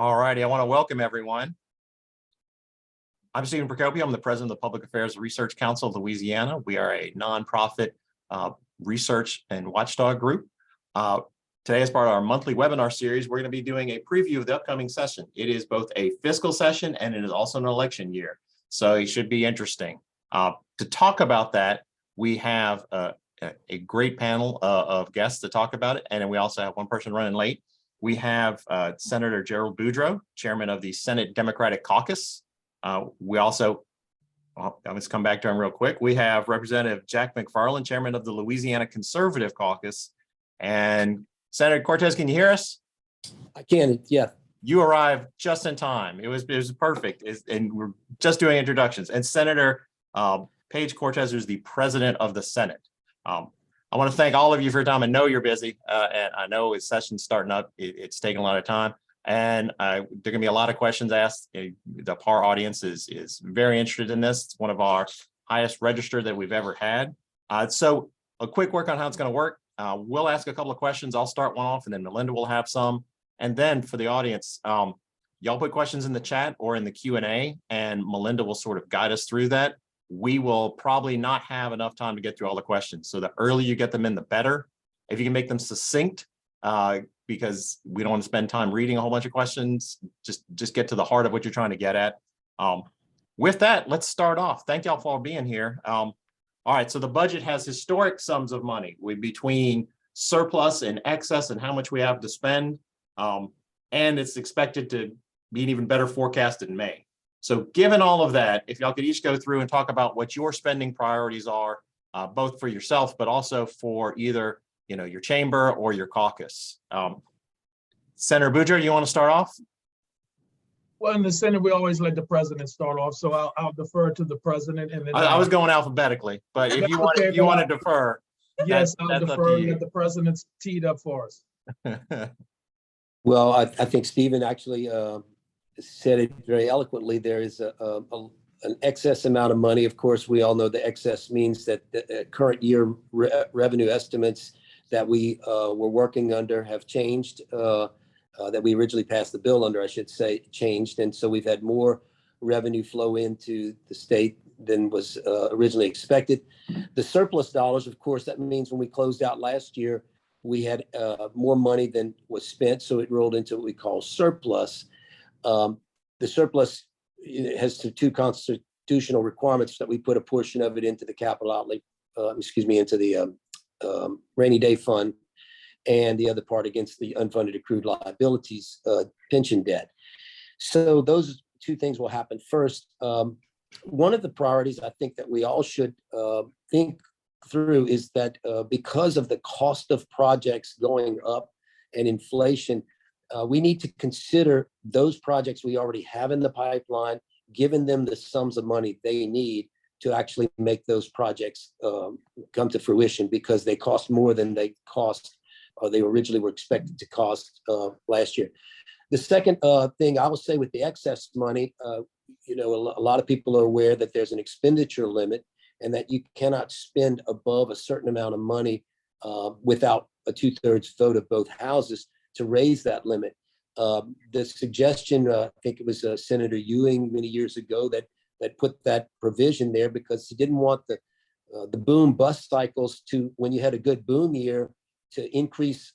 All righty, I want to welcome everyone. I'm Stephen Procopio. I'm the president of the Public Affairs Research Council of Louisiana. We are a nonprofit research and watchdog group. Today, as part of our monthly webinar series, we're going to be doing a preview of the upcoming session. It is both a fiscal session and it is also an election year, so it should be interesting. To talk about that, we have a great panel of guests to talk about it, and then we also have one person running late. We have Senator Gerald Boudreaux, chairman of the Senate Democratic Caucus. We also, let's come back to him real quick. We have Representative Jack McFarland, chairman of the Louisiana Conservative Caucus. And Senator Cortez, can you hear us? I can, yeah. You arrived just in time. It was perfect. And we're just doing introductions. And Senator Paige Cortez, who's the president of the Senate. I want to thank all of you for your time. I know you're busy, and I know with sessions starting up, it's taking a lot of time. And there are going to be a lot of questions asked. The PAR audience is very interested in this. It's one of our highest register that we've ever had. So a quick work on how it's going to work. We'll ask a couple of questions. I'll start one off, and then Melinda will have some. And then for the audience, y'all put questions in the chat or in the Q&A, and Melinda will sort of guide us through that. We will probably not have enough time to get through all the questions. So the earlier you get them in, the better. If you can make them succinct, because we don't want to spend time reading a whole bunch of questions, just get to the heart of what you're trying to get at. With that, let's start off. Thank y'all for being here. All right, so the budget has historic sums of money between surplus and excess and how much we have to spend. And it's expected to be an even better forecast in May. So given all of that, if y'all could each go through and talk about what your spending priorities are, both for yourself, but also for either your chamber or your caucus. Senator Boudreaux, you want to start off? Well, in the Senate, we always let the president start off, so I'll defer to the president. And then I was going alphabetically, but if you want, okay, you want to defer. Yes, I'll defer and let the president's teed up for us. Well, I think Stephen actually said it very eloquently. There is an excess amount of money. Of course, we all know the excess means that the current year revenue estimates that we were working under have changed, that we originally passed the bill under, I should say, changed. And so we've had more revenue flow into the state than was originally expected. The surplus dollars, of course, that means when we closed out last year, we had more money than was spent. So it rolled into what we call surplus. The surplus has two constitutional requirements that we put a portion of it into the capital outlay, into the rainy day fund, and the other part against the unfunded accrued liabilities pension debt. So those two things will happen first. One of the priorities I think that we all should think through is that because of the cost of projects going up and inflation, we need to consider those projects we already have in the pipeline, giving them the sums of money they need to actually make those projects come to fruition, because they cost more than they cost or they originally were expected to cost last year. The second thing I will say with the excess money, a lot of people are aware that there's an expenditure limit and that you cannot spend above a certain amount of money without a 2/3 vote of both houses to raise that limit. The suggestion, I think it was Senator Ewing many years ago that put that provision there because he didn't want the boom bust cycles to, when you had a good boom year, to increase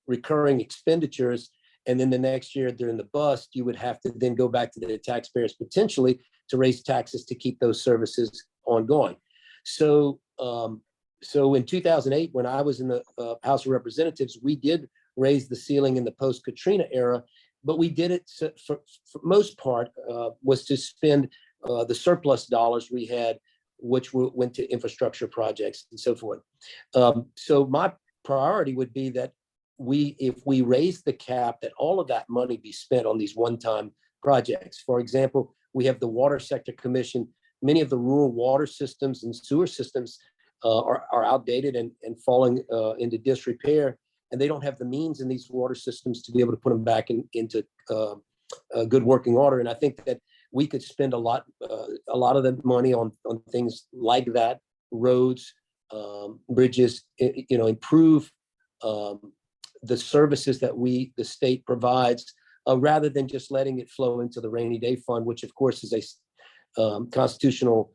recurring expenditures. And then the next year during the bust, you would have to then go back to the taxpayers potentially to raise taxes to keep those services ongoing. So in 2008, when I was in the House of Representatives, we did raise the ceiling in the post-Katrina era, but we did it for most part was to spend the surplus dollars we had, which went to infrastructure projects and so forth. So my priority would be that if we raise the cap, that all of that money be spent on these one-time projects. For example, we have the Water Sector Commission. Many of the rural water systems and sewer systems are outdated and falling into disrepair, and they don't have the means in these water systems to be able to put them back into good working order. And I think that we could spend a lot of the money on things like that, roads, bridges, improve the services that the state provides rather than just letting it flow into the rainy day fund, which of course is a constitutional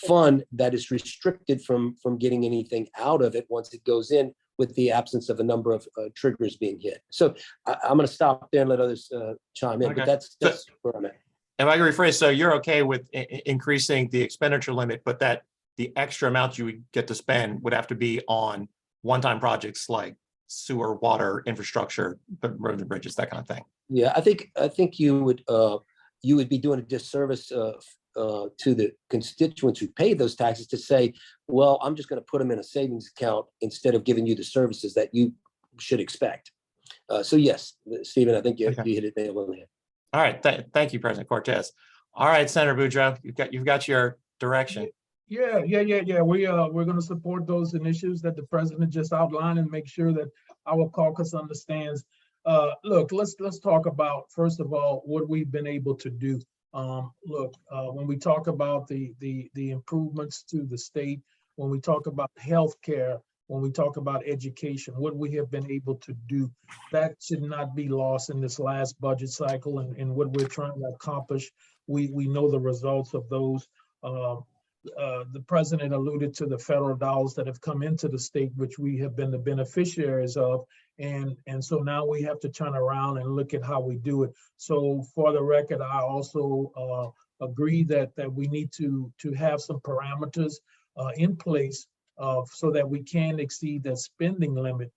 fund that is restricted from getting anything out of it once it goes in, with the absence of a number of triggers being hit. So I'm going to stop there and let others chime in, Okay. but that's where I'm at. If I can rephrase, so you're okay with increasing the expenditure limit, but that the extra amount you would get to spend would have to be on one-time projects like sewer, water, infrastructure, roads and bridges, that kind of thing. Yeah, I think you would be doing a disservice to the constituents who pay those taxes to say, well, I'm just going to put them in a savings account instead of giving you the services that you should expect. So yes, Stephen, I think you hit it nail on the head. All right, thank you, President Cortez. All right, Senator Boudreaux, you've got your direction. Yeah. We're going to support those initiatives that the president just outlined and make sure that our caucus understands. Look, let's talk about, first of all, what we've been able to do. When we talk about the improvements to the state, when we talk about healthcare, when we talk about education, what we have been able to do, that should not be lost in this last budget cycle and what we're trying to accomplish. We know the results of those. The president alluded to the federal dollars that have come into the state, which we have been the beneficiaries of. And so now we have to turn around and look at how we do it. So for the record, I also agree that we need to have some parameters in place so that we can exceed that spending limit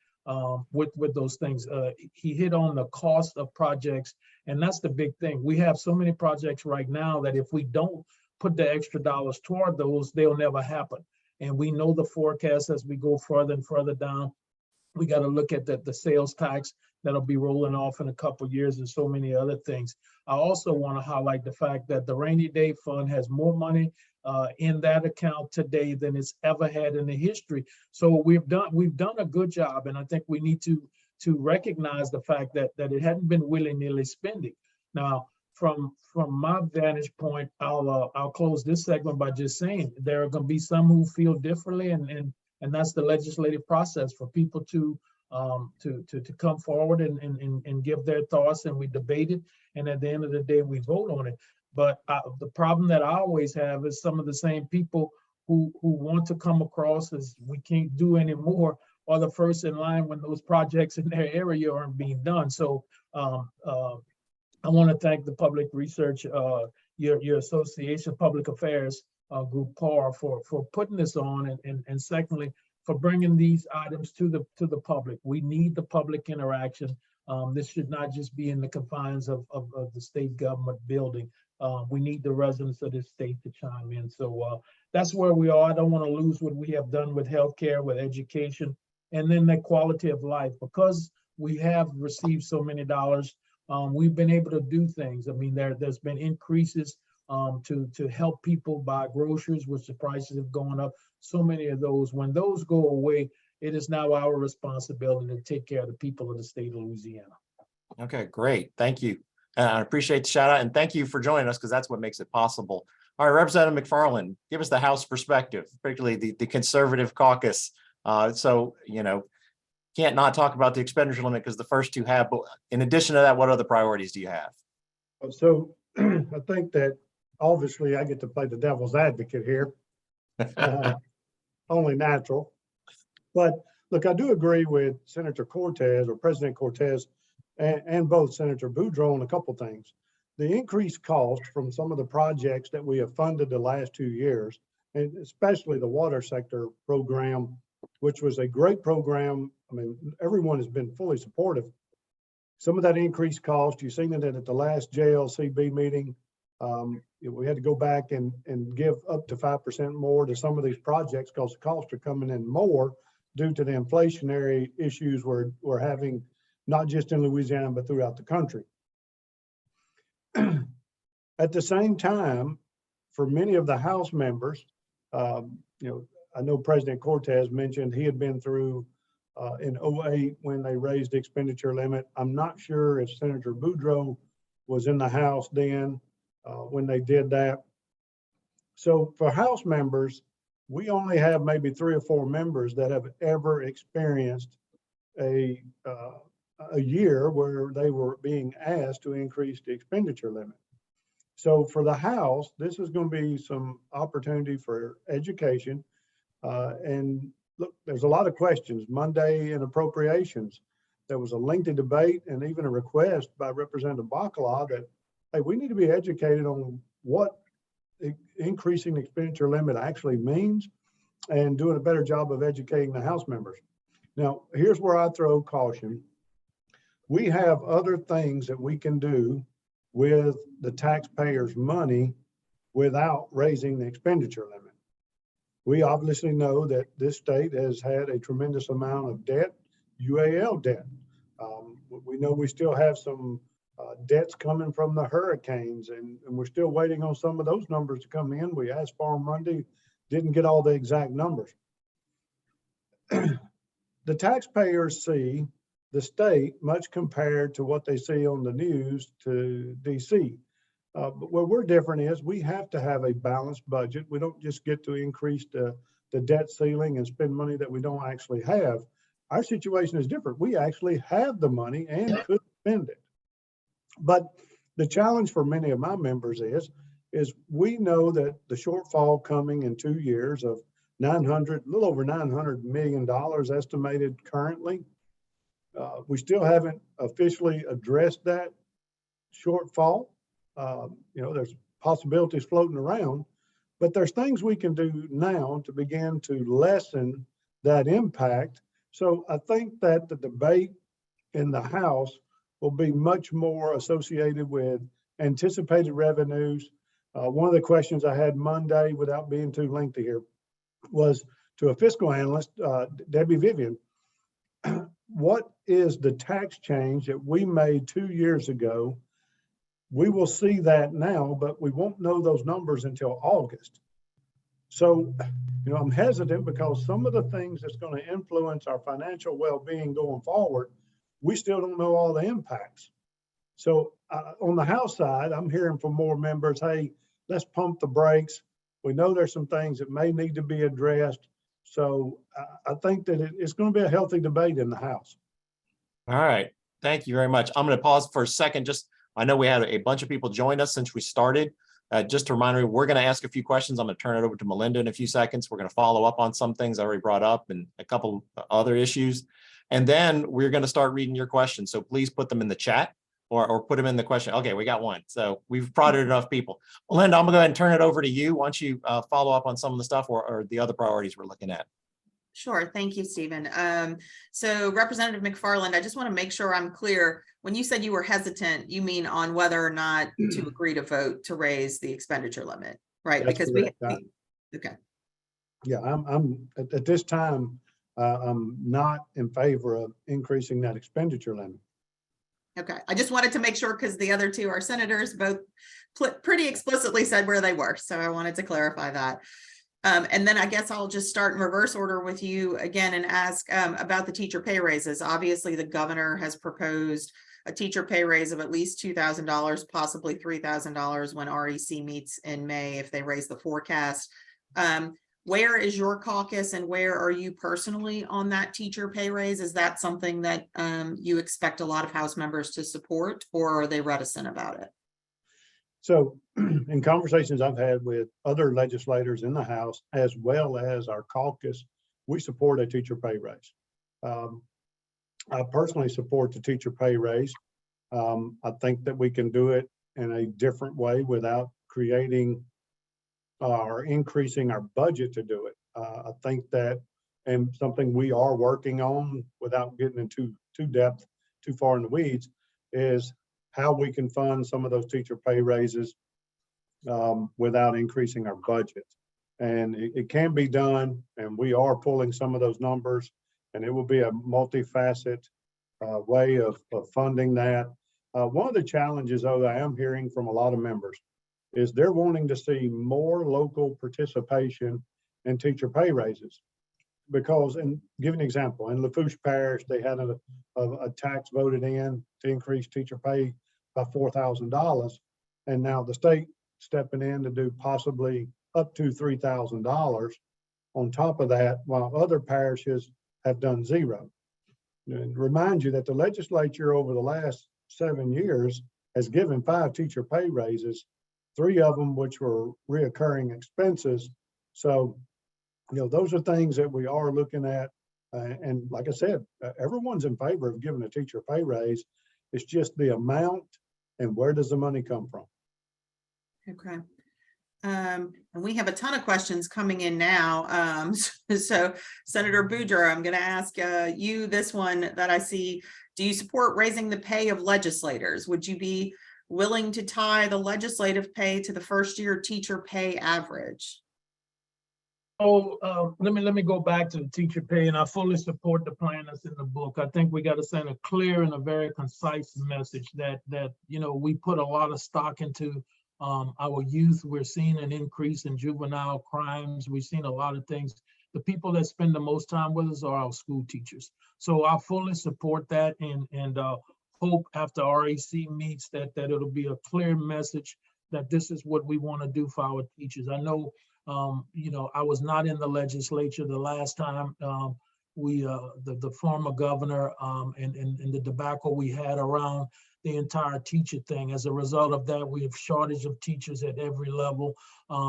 with those things. He hit on the cost of projects, and that's the big thing. We have so many projects right now that if we don't put the extra dollars toward those, they'll never happen. And we know the forecast as we go further and further down. We got to look at the sales tax that'll be rolling off in a couple of years and so many other things. I also want to highlight the fact that the rainy day fund has more money in that account today than it's ever had in the history. So we've done a good job, and I think we need to recognize the fact that it hadn't been willy-nilly spending. Now, from my vantage point, I'll close this segment by just saying there are going to be some who feel differently, and that's the legislative process for people to come forward and give their thoughts, and we debate it, and at the end of the day we vote on it. But the problem that I always have is some of the same people who want to come across as we can't do anymore are the first in line when those projects in their area aren't being done. So I want to thank the Public Research, your association, Public Affairs group, PAR, for putting this on, and secondly, for bringing these items to the public. We need the public interaction. This should not just be in the confines of the state government building. We need the residents of this state to chime in. So that's where we are. I don't want to lose what we have done with healthcare, with education, and then the quality of life. Because we have received so many dollars, we've been able to do things. I mean, there's been increases to help people buy groceries, which the prices have gone up. So many of those, when those go away, it is now our responsibility to take care of the people of the state of Louisiana. Okay, great. Thank you. I appreciate the shout out, and thank you for joining us, because that's what makes it possible. All right, Representative McFarland, give us the House perspective, particularly the Conservative Caucus. So, can't not talk about the expenditure limit because the first two have, but in addition to that, what other priorities do you have? So I think that obviously I get to play the devil's advocate here, only natural. But look, I do agree with Senator Cortez, or President Cortez, and both Senator Boudreaux on a couple things. The increased cost from some of the projects that we have funded the last 2 years, and especially the water sector program, which was a great program. I mean, everyone has been fully supportive. Some of that increased cost, you've seen it at the last JLCB meeting. We had to go back and give up to 5% more to some of these projects because the costs are coming in more due to the inflationary issues we're having, not just in Louisiana, but throughout the country. At the same time, for many of the House members, I know President Cortez mentioned he had been through in 2008 when they raised the expenditure limit. I'm not sure if Senator Boudreaux was in the House then when they did that. So for House members, we only have maybe 3 or 4 members that have ever experienced a a year where they were being asked to increase the expenditure limit. So for the House, this is going to be some opportunity for education. And look, there's a lot of questions. Monday in appropriations, there was a lengthy debate and even a request by Representative Bacala that, hey, we need to be educated on what increasing the expenditure limit actually means and doing a better job of educating the House members. Now, here's where I throw caution. We have other things that we can do with the taxpayers' money without raising the expenditure limit. We obviously know that this state has had a tremendous amount of debt, UAL debt. We know we still have some debts coming from the hurricanes, and we're still waiting on some of those numbers to come in. We asked for them Monday, didn't get all the exact numbers. The taxpayers see the state much compared to what they see on the news to DC. But where we're different is we have to have a balanced budget. We don't just get to increase the debt ceiling and spend money that we don't actually have. Our situation is different. We actually have the money and could spend it. But the challenge for many of my members is we know that the shortfall coming in 2 years of a little over $900 million estimated currently. We still haven't officially addressed that shortfall. There's possibilities floating around, but there's things we can do now to begin to lessen that impact. So I think that the debate in the House will be much more associated with anticipated revenues. One of the questions I had Monday, without being too lengthy here, was to a fiscal analyst, Debbie Vivian. What is the tax change that we made 2 years ago? We will see that now, but we won't know those numbers until August. So, I'm hesitant because some of the things that's going to influence our financial well-being going forward, we still don't know all the impacts. So on the House side, I'm hearing from more members, hey, let's pump the brakes. We know there's some things that may need to be addressed. So I think that it's going to be a healthy debate in the House. All right. Thank you very much. I'm going to pause for a second. I know we had a bunch of people join us since we started. Just a reminder, we're going to ask a few questions. I'm going to turn it over to Melinda in a few seconds. We're going to follow up on some things I already brought up and a couple other issues. And then we're going to start reading your questions. So please put them in the chat or put them in the question. Okay, we got one. So we've prodded enough people. Melinda, I'm going to go ahead and turn it over to you. Why don't you follow up on some of the stuff or the other priorities we're looking at? Sure. Thank you, Stephen. So Representative McFarland, I just want to make sure I'm clear. When you said you were hesitant, you mean on whether or not to agree to vote to raise the expenditure limit, right? That's Because correct. okay. Yeah, I'm at this time, I'm not in favor of increasing that expenditure limit. Okay. I just wanted to make sure because the other two, our senators, both pretty explicitly said where they were. So I wanted to clarify that. And then I guess I'll just start in reverse order with you again and ask about the teacher pay raises. Obviously, the governor has proposed a teacher pay raise of at least $2,000, possibly $3,000 when REC meets in May if they raise the forecast. Where is your caucus and where are you personally on that teacher pay raise? Is that something that you expect a lot of House members to support, or are they reticent about it? So in conversations I've had with other legislators in the House, as well as our caucus, we support a teacher pay raise. I personally support the teacher pay raise. I think that we can do it in a different way without creating or increasing our budget to do it. I think that, and something we are working on without getting into too far in the weeds, is how we can fund some of those teacher pay raises without increasing our budget. And it can be done, and we are pulling some of those numbers, and it will be a multifaceted way of funding that. One of the challenges, though, that I am hearing from a lot of members is they're wanting to see more local participation in teacher pay raises. Because, and give an example, in Lafourche Parish, they had a tax voted in to increase teacher pay by $4,000. And now the state stepping in to do possibly up to $3,000 on top of that, while other parishes have done zero. And remind you that the legislature over the last 7 years has given 5 teacher pay raises, 3 of them which were reoccurring expenses. So, those are things that we are looking at. And like I said, everyone's in favor of giving a teacher a pay raise. It's just the amount and where does the money come from? Okay. And we have a ton of questions coming in now. So Senator Boudreaux, I'm going to ask you this one that I see. Do you support raising the pay of legislators? Would you be willing to tie the legislative pay to the first year teacher pay average? Oh, let me go back to the teacher pay, and I fully support the plan that's in the book. I think we got to send a clear and a very concise message that we put a lot of stock into our youth. We're seeing an increase in juvenile crimes. We've seen a lot of things. The people that spend the most time with us are our school teachers. So I fully support that, and hope after RAC meets that it'll be a clear message that this is what we want to do for our teachers. I know. I was not in the legislature the last time the former governor and the debacle we had around the entire teacher thing. As a result of that, we have shortage of teachers at every level.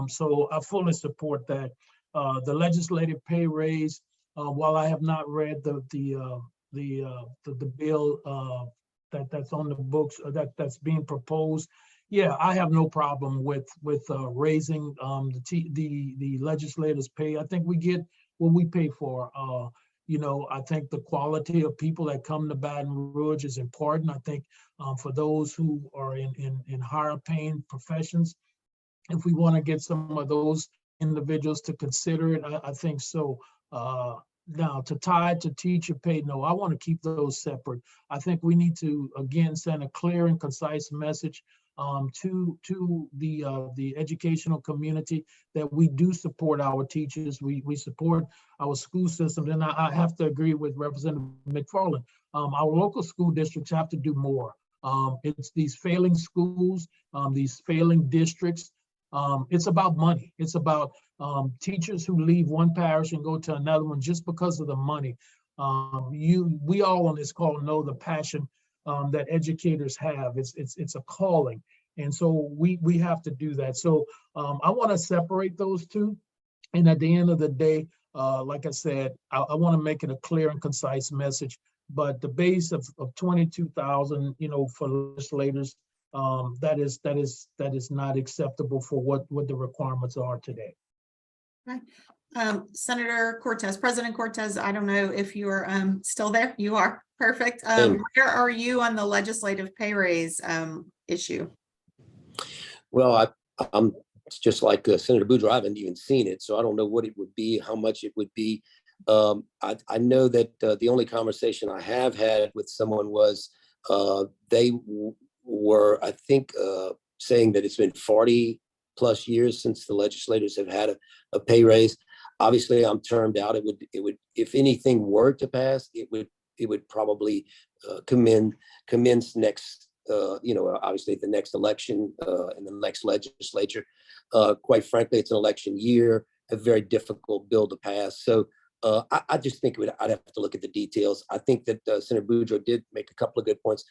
So I fully support that. The legislative pay raise, while I have not read the bill that's on the books that's being proposed. Yeah, I have no problem with raising the legislators' pay. I think we get what we pay for. I think the quality of people that come to Baton Rouge is important. I think for those who are in higher paying professions, if we want to get some of those individuals to consider it, I think so. Now, to tie it to teacher pay, no, I want to keep those separate. I think we need to, again, send a clear and concise message to the educational community that we do support our teachers, we support our school systems, and I have to agree with Representative McFarland. Our local school districts have to do more. It's these failing schools, these failing districts. It's about money. It's about teachers who leave one parish and go to another one just because of the money. We all on this call know the passion that educators have. It's a calling, and so we have to do that. So I want to separate those two, and at the end of the day, like I said, I want to make it a clear and concise message. But the base of 22,000, for legislators, that is not acceptable for what the requirements are today. Okay. Senator Cortez, President Cortez, I don't know if you're still there. You are. Perfect. Where are you on the legislative pay raise issue? Well, I'm just like Senator Boudreaux. I haven't even seen it, so I don't know what it would be, how much it would be. I know that the only conversation I have had with someone was they were, I think, saying that it's been 40 plus years since the legislators have had a pay raise. Obviously, I'm termed out. It would, if anything were to pass, it would probably commence next, obviously the next election and the next legislature. Quite frankly, it's an election year, a very difficult bill to pass. So I just think I'd have to look at the details. I think that Senator Boudreaux did make a couple of good points.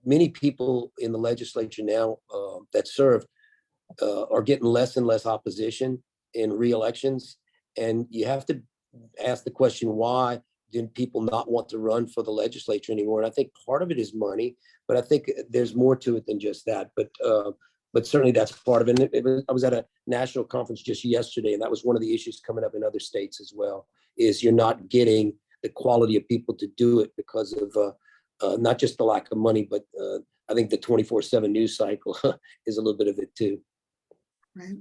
Many people in the legislature now that serve are getting less and less opposition in re-elections. And you have to ask the question, why did people not want to run for the legislature anymore? And I think part of it is money, but I think there's more to it than just that. But certainly that's part of it. I was at a national conference just yesterday, and that was one of the issues coming up in other states as well, is you're not getting the quality of people to do it because of not just the lack of money, but I think the 24/7 news cycle is a little bit of it too. Right.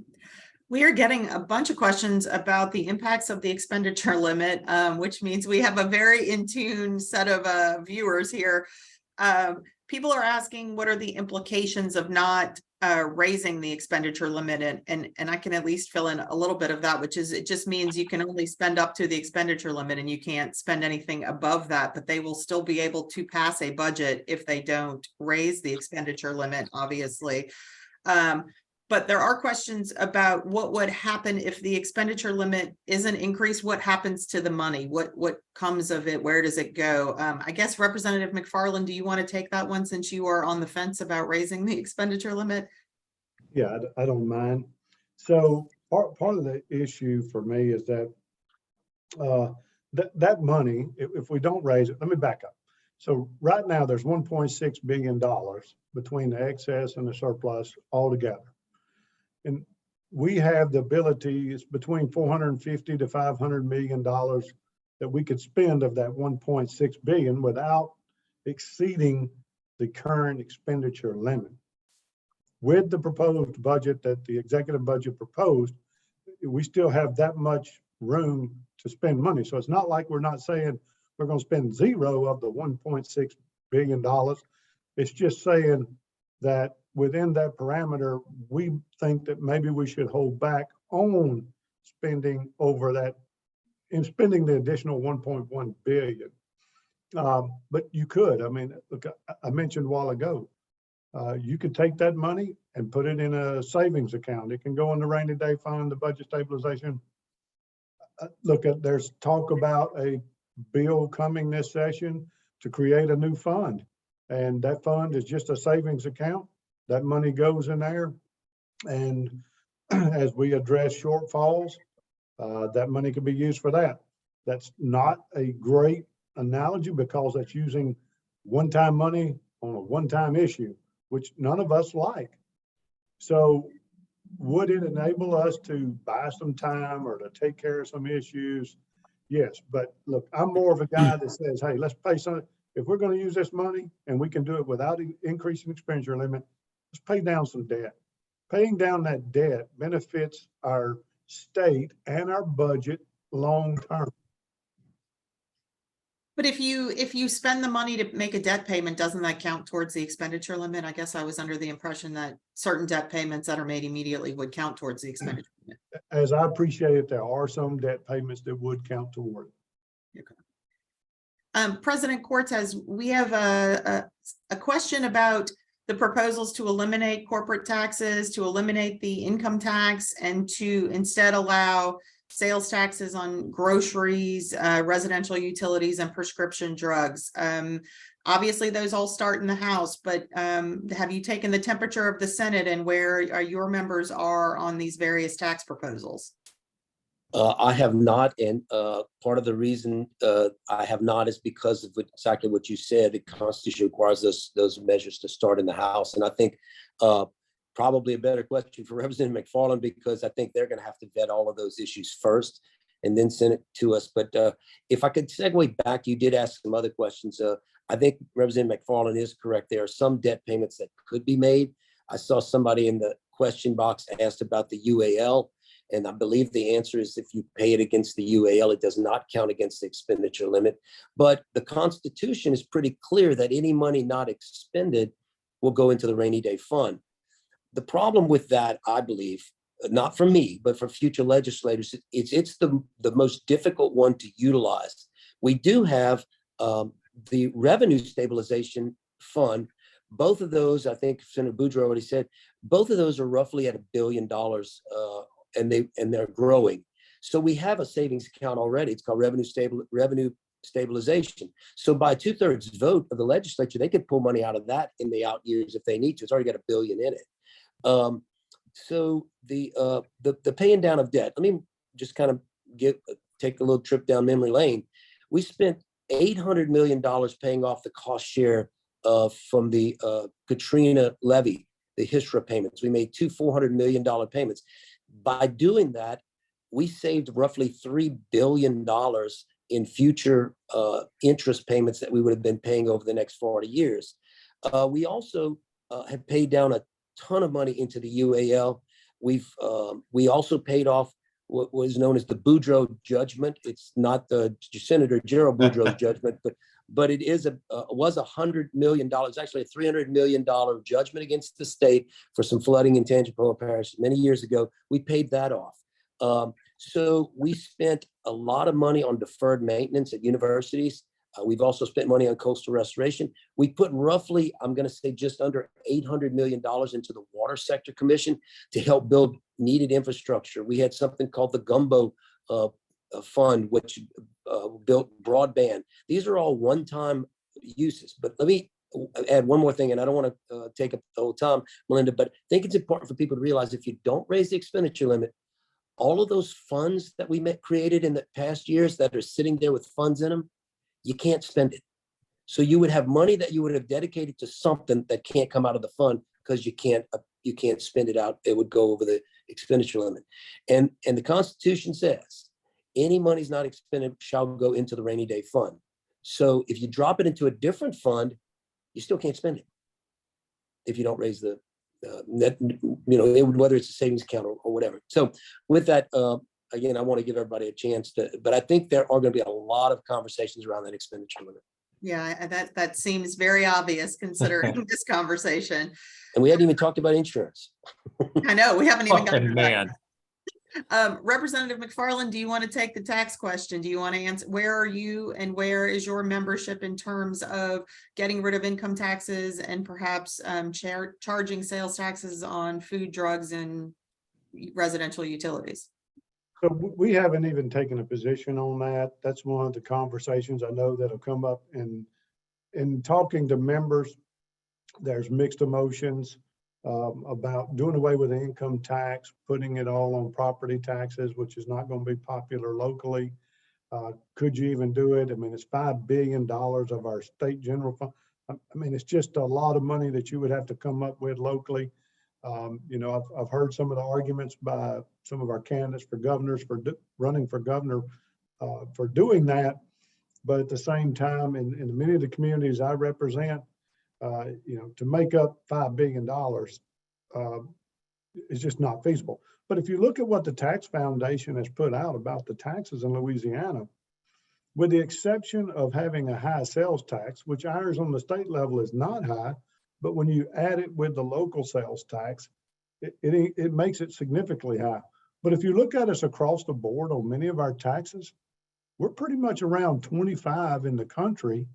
We are getting a bunch of questions about the impacts of the expenditure limit, which means we have a very in tune set of viewers here. People are asking, what are the implications of not raising the expenditure limit? And I can at least fill in a little bit of that, which is, it just means you can only spend up to the expenditure limit and you can't spend anything above that, but they will still be able to pass a budget if they don't raise the expenditure limit, obviously. But there are questions about what would happen if the expenditure limit isn't increased. What happens to the money? What comes of it? Where does it go? I guess Representative McFarland, do you want to take that one since you are on the fence about raising the expenditure limit? Yeah, I don't mind. So part of the issue for me is that that money, if we don't raise it, let me back up. So right now there's $1.6 billion between the excess and the surplus altogether. And we have the ability, it's between $450 to $500 million that we could spend of that 1.6 billion without exceeding the current expenditure limit. With the proposed budget that the executive budget proposed, we still have that much room to spend money. So it's not like we're not saying we're going to spend zero of the $1.6 billion. It's just saying that within that parameter, we think that maybe we should hold back on spending over that, in spending the additional 1.1 billion. But you could, I mean, look, I mentioned a while ago, you could take that money and put it in a savings account. It can go in the rainy day fund, the budget stabilization. Look, there's talk about a bill coming this session to create a new fund. And that fund is just a savings account. That money goes in there. And as we address shortfalls, that money can be used for that. That's not a great analogy because that's using one-time money on a one-time issue, which none of us like. So would it enable us to buy some time or to take care of some issues? Yes, but look, I'm more of a guy that says, hey, let's pay some, if we're going to use this money and we can do it without increasing expenditure limit, let's pay down some debt. Paying down that debt benefits our state and our budget long term. But if you spend the money to make a debt payment, doesn't that count towards the expenditure limit? I guess I was under the impression that certain debt payments that are made immediately would count towards the expenditure limit. As I appreciate it, there are some debt payments that would count toward it. Okay. President Cortez, we have a question about the proposals to eliminate corporate taxes, to eliminate the income tax, and to instead allow sales taxes on groceries, residential utilities, and prescription drugs. Obviously, those all start in the House, but have you taken the temperature of the Senate and where your members are on these various tax proposals? I have not, and part of the reason I have not is because of exactly what you said. The Constitution requires those measures to start in the House, and I think probably a better question for Representative McFarland, because I think they're going to have to vet all of those issues first and then send it to us. But if I could segue back, you did ask some other questions. I think Representative McFarland is correct. There are some debt payments that could be made. I saw somebody in the question box asked about the UAL. And I believe the answer is if you pay it against the UAL, it does not count against the expenditure limit. But the Constitution is pretty clear that any money not expended will go into the rainy day fund. The problem with that, I believe, not for me, but for future legislators, it's the most difficult one to utilize. We do have the revenue stabilization fund. Both of those, I think Senator Boudreaux already said, both of those are roughly at $1 billion. And they're growing. So we have a savings account already. It's called revenue stabilization. So by 2/3 vote of the legislature, they could pull money out of that in the out years if they need to. It's already got $1 billion in it. So the paying down of debt. Let me just kind of take a little trip down memory lane. We spent $800 million paying off the cost share from the Katrina levy, the HISRA payments. We made two $400 million payments. By doing that, we saved roughly $3 billion in future interest payments that we would have been paying over the next 40 years. We also have paid down a ton of money into the UAL. We also paid off what was known as the Boudreaux judgment. It's not the Senator Gerald Boudreaux's judgment, but it is was $100 million, actually a $300 million judgment against the state for some flooding in Tangipahoa Parish many years ago. We paid that off. So we spent a lot of money on deferred maintenance at universities. We've also spent money on coastal restoration. We put roughly, I'm going to say just under $800 million into the Water Sector Commission to help build needed infrastructure. We had something called the Gumbo Fund, which built broadband. These are all one-time uses. But let me add one more thing, and I don't want to take up the whole time, Melinda, but I think it's important for people to realize if you don't raise the expenditure limit, all of those funds that we created in the past years that are sitting there with funds in them, you can't spend it. So you would have money that you would have dedicated to something that can't come out of the fund because you can't spend it out. It would go over the expenditure limit. And the Constitution says any money's not expended shall go into the rainy day fund. So if you drop it into a different fund, you still can't spend it if you don't raise the net, whether it's a savings account or whatever. So with that, again, I want to give everybody a chance to, but I think there are going to be a lot of conversations around that expenditure limit. Yeah, that seems very obvious considering this conversation. And we hadn't even talked about insurance. I know, we haven't even gotten to Man. that. Representative McFarland, do you want to take the tax question? Do you want to answer, where are you and where is your membership in terms of getting rid of income taxes and perhaps charging sales taxes on food, drugs, and residential utilities? So we haven't even taken a position on that. That's one of the conversations I know that'll come up in talking to members. There's mixed emotions about doing away with the income tax, putting it all on property taxes, which is not going to be popular locally. Could you even do it? I mean, it's $5 billion of our state general fund. I mean, it's just a lot of money that you would have to come up with locally. I've heard some of the arguments by some of our candidates for governors for running for governor for doing that. But at the same time, in many of the communities I represent, to make up $5 billion is just not feasible. But if you look at what the Tax Foundation has put out about the taxes in Louisiana, with the exception of having a high sales tax, which ours on the state level is not high, but when you add it with the local sales tax, it makes it significantly high. But if you look at us across the board on many of our taxes, we're pretty much around 25 in the country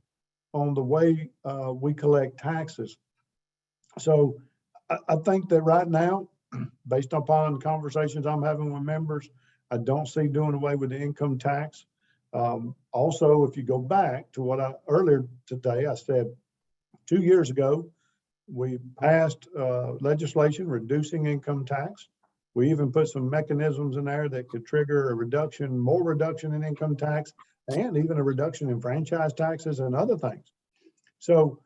on the way we collect taxes. So I think that right now, based upon conversations I'm having with members, I don't see doing away with the income tax. Also, if you go back to what earlier today, I said 2 years ago, we passed legislation reducing income tax. We even put some mechanisms in there that could trigger more reduction in income tax, and even a reduction in franchise taxes and other things. So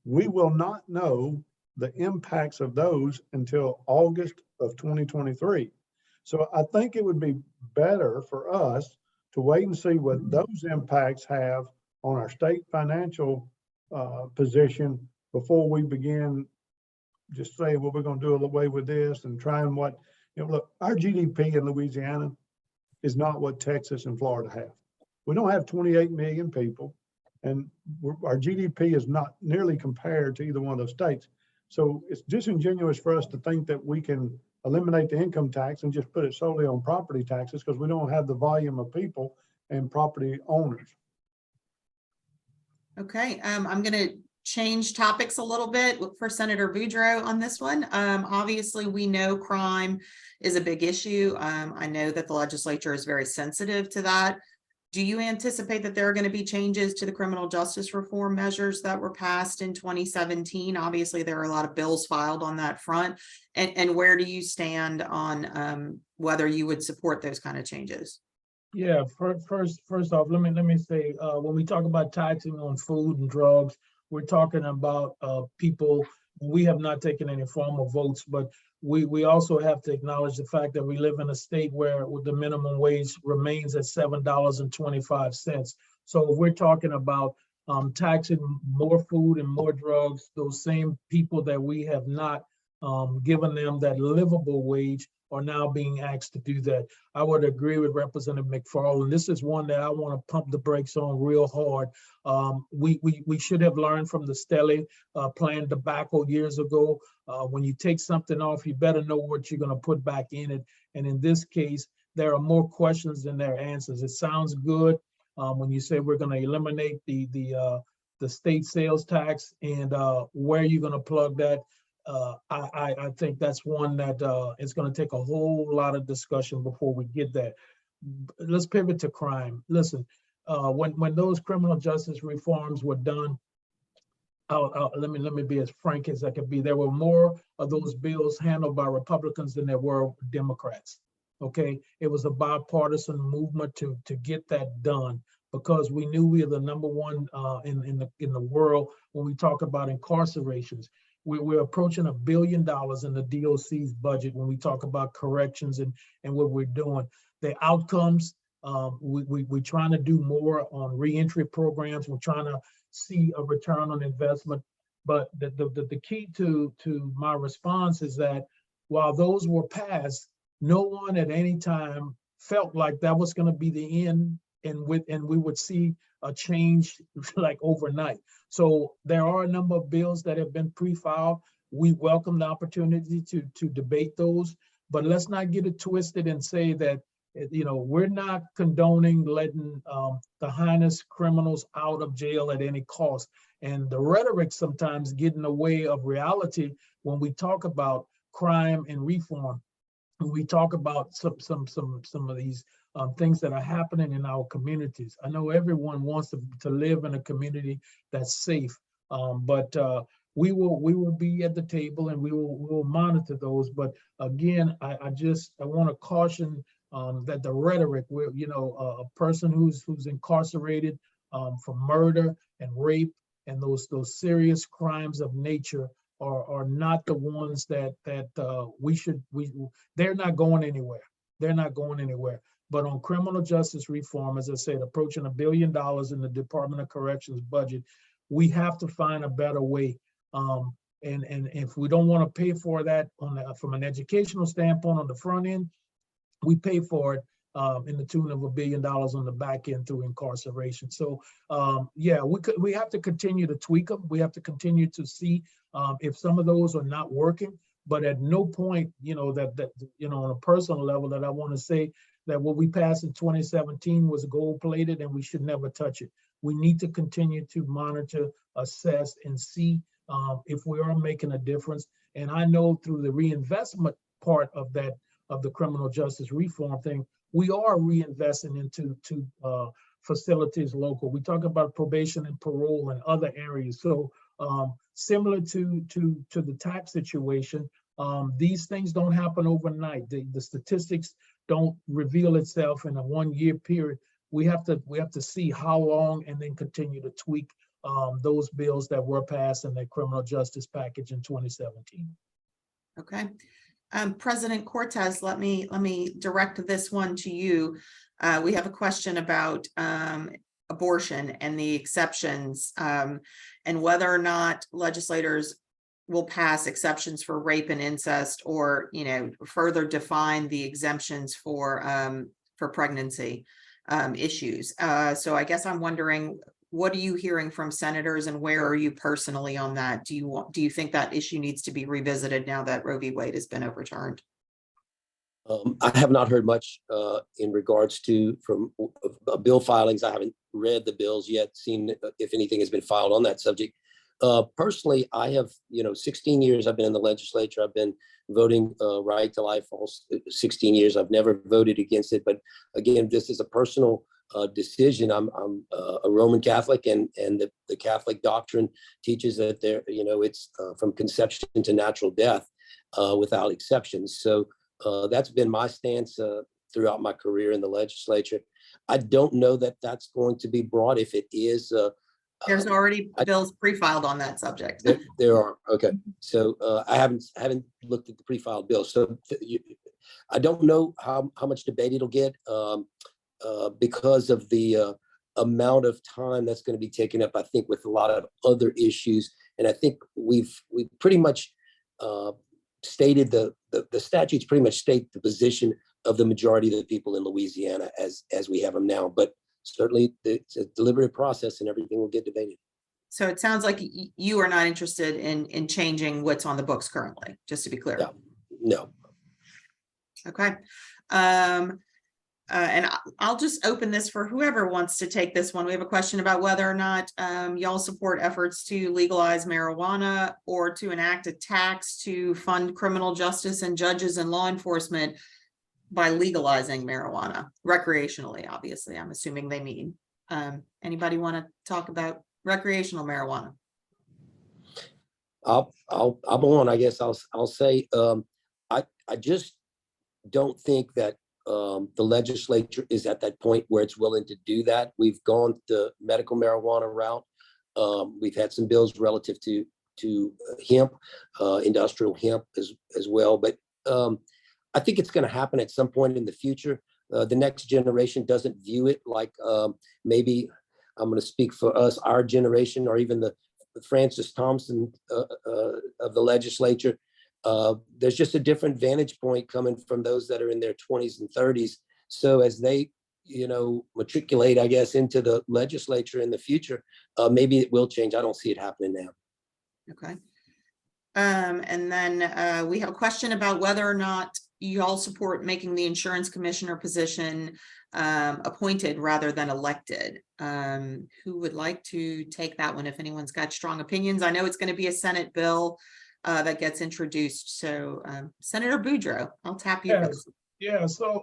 we will not know the impacts of those until August of 2023. So I think it would be better for us to wait and see what those impacts have on our state financial position before we begin just saying, well, we're going to do away with this and try and look, our GDP in Louisiana is not what Texas and Florida have. We don't have 28 million people, and our GDP is not nearly compared to either one of those states. So it's disingenuous for us to think that we can eliminate the income tax and just put it solely on property taxes because we don't have the volume of people and property owners. Okay, I'm going to change topics a little bit for Senator Boudreaux on this one. Obviously, we know crime is a big issue. I know that the legislature is very sensitive to that. Do you anticipate that there are going to be changes to the criminal justice reform measures that were passed in 2017? Obviously, there are a lot of bills filed on that front. And where do you stand on whether you would support those kind of changes? Yeah, first off, let me say, when we talk about taxing on food and drugs, we're talking about people. We have not taken any formal votes, but we also have to acknowledge the fact that we live in a state where the minimum wage remains at $7.25. So if we're talking about taxing more food and more drugs, those same people that we have not given them that livable wage are now being asked to do that. I would agree with Representative McFarland. This is one that I want to pump the brakes on real hard. We should have learned from the Stelly plan debacle years ago. When you take something off, you better know what you're going to put back in it. And in this case, there are more questions than there are answers. It sounds good. when you say we're gonna eliminate the state sales tax and where you're gonna plug that. I think that's one that is gonna take a whole lot of discussion before we get that. Let's pivot to crime. Listen, when those criminal justice reforms were done, let me be as frank as I can be. There were more of those bills handled by Republicans than there were Democrats. Okay, it was a bipartisan movement to get that done because we knew we are the number one in the world when we talk about incarcerations. We're approaching $1 billion in the DOC's budget when we talk about corrections and what we're doing. The outcomes, we're trying to do more on reentry programs. We're trying to see a return on investment. But the key to my response is that while those were passed, no one at any time felt like that was going to be the end and we would see a change like overnight. So there are a number of bills that have been pre-filed. We welcome the opportunity to debate those, but let's not get it twisted and say that, you know, we're not condoning letting the heinous criminals out of jail at any cost. And the rhetoric sometimes get in the way of reality when we talk about crime and reform. When we talk about some of these things that are happening in our communities. I know everyone wants to live in a community that's safe, but we will be at the table and we will monitor those. But again, I want to caution that the rhetoric, where a person who's incarcerated for murder and rape and those serious crimes of nature are not the ones that they're not going anywhere. They're not going anywhere. But on criminal justice reform, as I said, approaching $1 billion in the Department of Corrections budget, we have to find a better way. And if we don't want to pay for that from an educational standpoint on the front end, we pay for it in the tune of $1 billion on the back end through incarceration. So yeah, we have to continue to tweak them. We have to continue to see if some of those are not working. But at no point, that on a personal level, that I want to say that what we passed in 2017 was gold-plated and we should never touch it. We need to continue to monitor, assess, and see if we are making a difference. And I know through the reinvestment part of that, of the criminal justice reform thing, we are reinvesting into facilities local. We talk about probation and parole and other areas. So similar to the tax situation, these things don't happen overnight. The statistics don't reveal itself in a 1-year period. We have to see how long and then continue to tweak those bills that were passed in the criminal justice package in 2017. Okay. President Cortez, let me direct this one to you. We have a question about abortion and the exceptions, and whether or not legislators will pass exceptions for rape and incest, or further define the exemptions for pregnancy issues. So I guess I'm wondering, what are you hearing from senators, and where are you personally on that? Do you think that issue needs to be revisited now that Roe v. Wade has been overturned? I have not heard much in regards to from bill filings. I haven't read the bills yet, seen if anything has been filed on that subject. Personally, I have, 16 years I've been in the legislature. I've been voting right to life for 16 years. I've never voted against it. But again, this is a personal decision. I'm a Roman Catholic, and the Catholic doctrine teaches that it's from conception to natural death without exceptions. So that's been my stance throughout my career in the legislature. I don't know that that's going to be brought. If it is, there's already bills pre-filed on that subject. There are. Okay. So I haven't looked at the pre-filed bills. So I don't know how much debate it'll get because of the amount of time that's going to be taken up, I think, with a lot of other issues. And I think we've pretty much stated the statutes pretty much state the position of the majority of the people in Louisiana as we have them now. But certainly it's a deliberative process and everything will get debated. So it sounds like you are not interested in changing what's on the books currently, just to be clear. No. Okay. And I'll just open this for whoever wants to take this one. We have a question about whether or not y'all support efforts to legalize marijuana or to enact a tax to fund criminal justice and judges and law enforcement by legalizing marijuana recreationally. Obviously, I'm assuming they mean. Anybody want to talk about recreational marijuana? I'm on, I guess I'll say, I just don't think that the legislature is at that point where it's willing to do that. We've gone the medical marijuana route. We've had some bills relative to hemp, industrial hemp as well. But I think it's going to happen at some point in the future. The next generation doesn't view it like maybe I'm going to speak for us, our generation, or even the Francis Thompson of the legislature. There's just a different vantage point coming from those that are in their 20s and 30s. So as they, matriculate, I guess, into the legislature in the future, maybe it will change. I don't see it happening now. Okay. And then we have a question about whether or not you all support making the insurance commissioner position appointed rather than elected. Who would like to take that one if anyone's got strong opinions? I know it's going to be a Senate bill that gets introduced. So Senator Boudreaux, I'll tap you. Yes. Yeah, so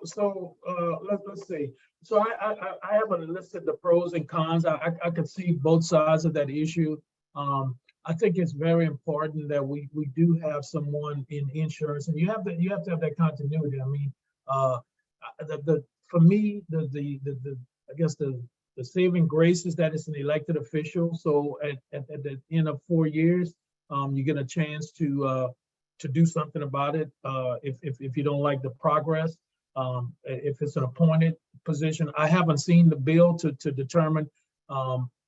let's see. So I haven't listed the pros and cons. I could see both sides of that issue. I think it's very important that we do have someone in insurance, and you have to have that continuity. I mean, for me, I guess the saving grace is that it's an elected official. So at the end of 4 years, you get a chance to do something about it. If you don't like the progress, if it's an appointed position, I haven't seen the bill to determine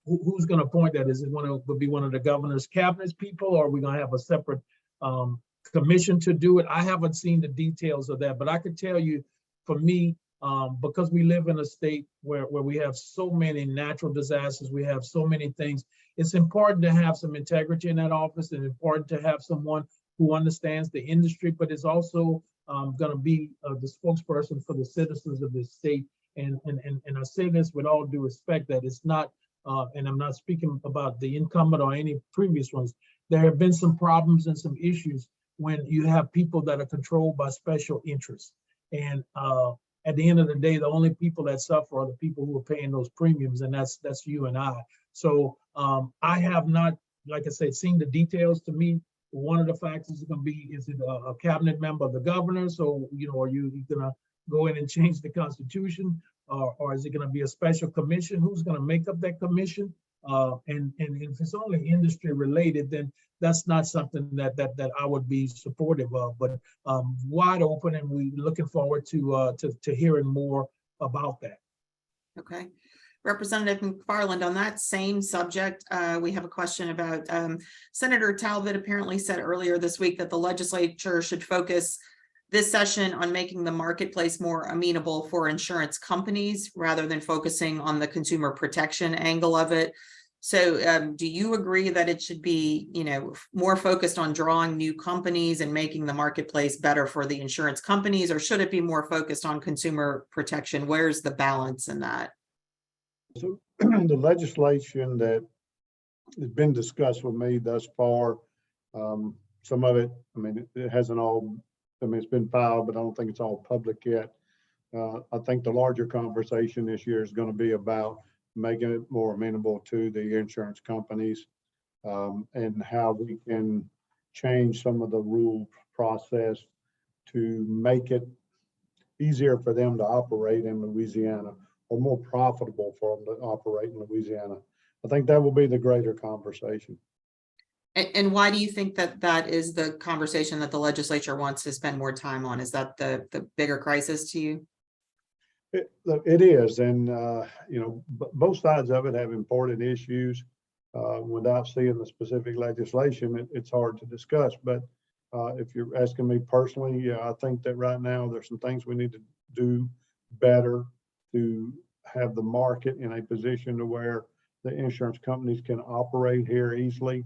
who's going to appoint that. Is it would be one of the governor's cabinet people, or are we going to have a separate commission to do it? I haven't seen the details of that, but I could tell you, for me, because we live in a state where we have so many natural disasters, we have so many things, it's important to have some integrity in that office, and important to have someone who understands the industry, but is also going to be the spokesperson for the citizens of this state. And I say this with all due respect, that it's not, and I'm not speaking about the incumbent or any previous ones. There have been some problems and some issues when you have people that are controlled by special interests. And at the end of the day, the only people that suffer are the people who are paying those premiums, and that's you and I. So I have not, like I said, seen the details. To me, one of the factors is going to be, is it a cabinet member of the governor? So, are you going to go in and change the Constitution? Or is it going to be a special commission? Who's going to make up that commission? And if it's only industry related, then that's not something that I would be supportive of. But wide open, and we're looking forward to hearing more about that. Okay. Representative McFarland, on that same subject, we have a question about Senator Talbot apparently said earlier this week that the legislature should focus this session on making the marketplace more amenable for insurance companies rather than focusing on the consumer protection angle of it. So do you agree that it should be, more focused on drawing new companies and making the marketplace better for the insurance companies, or should it be more focused on consumer protection? Where's the balance in that? So the legislation that has been discussed with me thus far, some of it, it hasn't all, it's been filed, but I don't think it's all public yet. I think the larger conversation this year is going to be about making it more amenable to the insurance companies, and how we can change some of the rule process to make it easier for them to operate in Louisiana, or more profitable for them to operate in Louisiana. I think that will be the greater conversation. And why do you think that is the conversation that the legislature wants to spend more time on? Is that the bigger crisis to you? It is, and both sides of it have important issues. Without seeing the specific legislation, it's hard to discuss. But if you're asking me personally, yeah, I think that right now there's some things we need to do better to have the market in a position to where the insurance companies can operate here easily.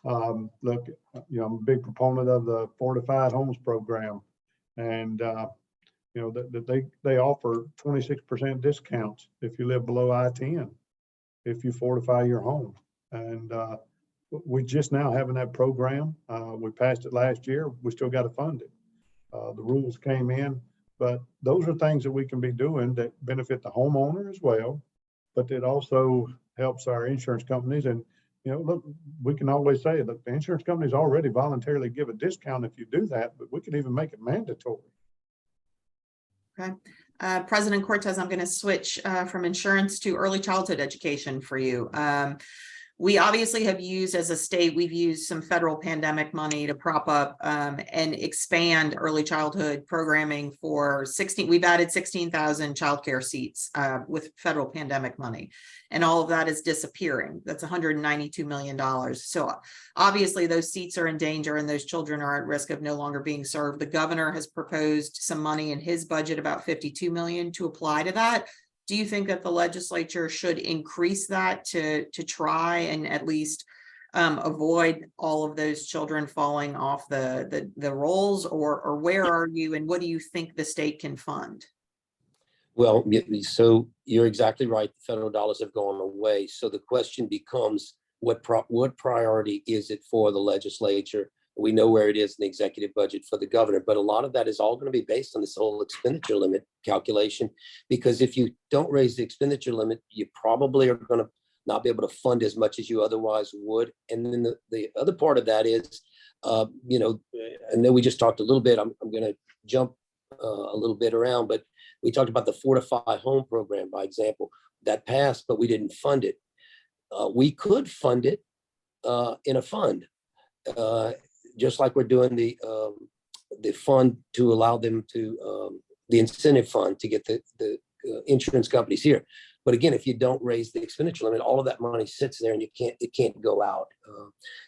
Look, I'm a big proponent of the fortified homes program, and you know, that they offer 26% discounts if you live below I-10, if you fortify your home. And we just now having that program. We passed it last year. We still got to fund it. The rules came in, but those are things that we can be doing that benefit the homeowner as well, but it also helps our insurance companies. And, you know, look, we can always say that the insurance companies already voluntarily give a discount if you do that, but we can even make it mandatory. Okay. President Cortez, I'm going to switch from insurance to early childhood education for you. We obviously have used, as a state, we've used some federal pandemic money to prop up and expand early childhood programming for 16. We've added 16,000 childcare seats with federal pandemic money, and all of that is disappearing. That's $192 million. So obviously those seats are in danger and those children are at risk of no longer being served. The governor has proposed some money in his budget, about $52 million, to apply to that. Do you think that the legislature should increase that to try and at least avoid all of those children falling off the rolls, or where are you and what do you think the state can fund? Well, so you're exactly right. The federal dollars have gone away. So the question becomes, what priority is it for the legislature? We know where it is in the executive budget for the governor, but a lot of that is all going to be based on this whole expenditure limit calculation, because if you don't raise the expenditure limit, you probably are going to not be able to fund as much as you otherwise would. And then the other part of that is, you know, I know we just talked a little bit, I'm going to jump a little bit around, but we talked about the Fortify Home program, by example, that passed, but we didn't fund it. We could fund it in a fund. Just like we're doing the fund to allow them to, the incentive fund to get the insurance companies here. But again, if you don't raise the expenditure limit, all of that money sits there and it can't go out.